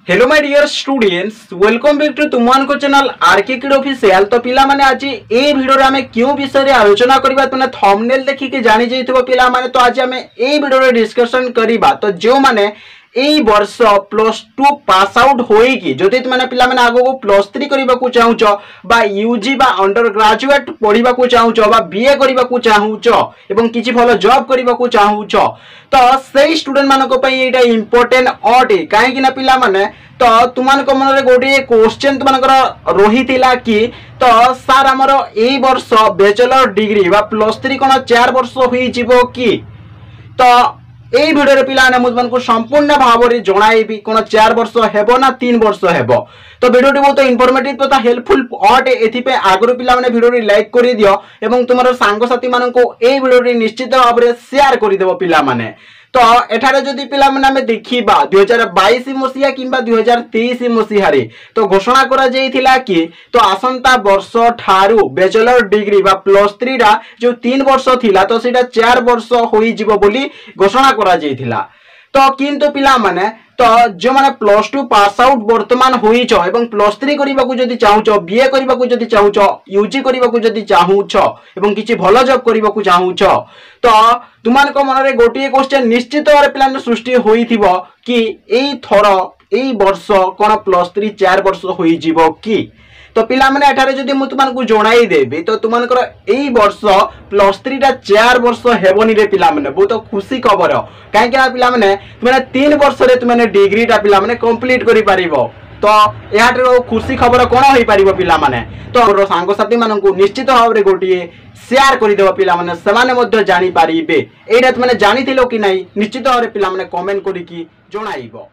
Hello my dear students, welcome back to तुमान को channel R K kid official. तो पिला माने आज ए वीडियो रे हमें क्यों विषय रे आलोचना करबा तुने थंबनेल देखि के जानि जइतबो पिला माने। तो आज हमें ए वीडियो रे डिस्कशन करबा तो जो माने एई वर्ष +2 पास आउट होई कि जदि तुमने पिला माने आगो +3 करबा को चाहूचो बा यूजी बा अंडर ग्रेजुएट पढिबा को चाहूचो बा बीए करबा को चाहूचो एवं किछि भलो जॉब करबा को चाहूचो तो सेई स्टूडेंट मानको पई एटा इंपोर्टेंट अटे। काहे कि ना पिला माने तो तुमनको मन रे गोटे क्वेश्चन तुमनकर रहितिला कि तो सर हमर एई वर्ष बैचलर डिग्री बा +3 कोन 4 वर्ष होई जिवो कि। तो এই ভিডিওরে পিলাମାନେ ମୁଁ ତୁମକୁ ସମ୍ପୂର୍ଣ୍ଣ ଭାବରେ ଜଣାଇବି কোন 4 ବର୍ଷ ହେବ ନା 3 ବର୍ଷ ହେବ। तो वीडियोटी बहुत इनफॉर्मेटिव तथा हेल्पफुल अटे। एथिपे आगरु पिलाମାନେ वीडियोटी लाइक करि दियो एवं तुमरो सांगसाथी माननको ए वीडियोटी निश्चित भाବରେ शेयर करि देबो पिलाମାନେ। तो एठारे जदि पिलाମାନେ ଆମେ देखिबा 2022 मसिया किंबा 2023 मसिया रे तो घोषणा करा जाइथिला कि तो आसंता वर्ष ठारू बैचलर डिग्री बा +3 रा जो 3 वर्ष थिला तो सेटा 4 वर्ष होई जिवो बोली घोषणा करा जाइथिला। तो किंतु पिलाମାନେ तो जो माने +2 पास आउट वर्तमान होइछो एवं +3 करिबा को जदि चाहूछो बीए करिबा को जदि चाहूछो यूजी करिबा को जदि चाहूछो एवं किछि भलो जॉब करिबा को चाहूछो तो तुमानको मन रे गोटिए क्वेश्चन निश्चित भाबरे पिलाने सृष्टि होइथिबो कि एई थर एई वर्ष कोन +3 4 वर्ष होई जिवो कि। तो पिला माने एठारे जदि मु तुमानको जणाई देबी तो तुमानकर एई वर्ष +3 टा 4 वर्ष हेबोनी रे पिला माने बहुत खुशी खबर। काहे कि पिला माने तुमने 3 वर्ष रे तुमने डिग्री टा पिला माने कंप्लीट करि पारिबो। तो एहाटर खुशी खबर कोन होई पारिबो पिला माने तो सांग साथी माननको निश्चित भाबरे गोटिए शेयर करि देबो पिला माने समाने मध्ये जानि पारिबे। एटा तुमने जानिथिलो कि नै निश्चित भाबरे पिला माने कमेंट करि कि जणाइबो।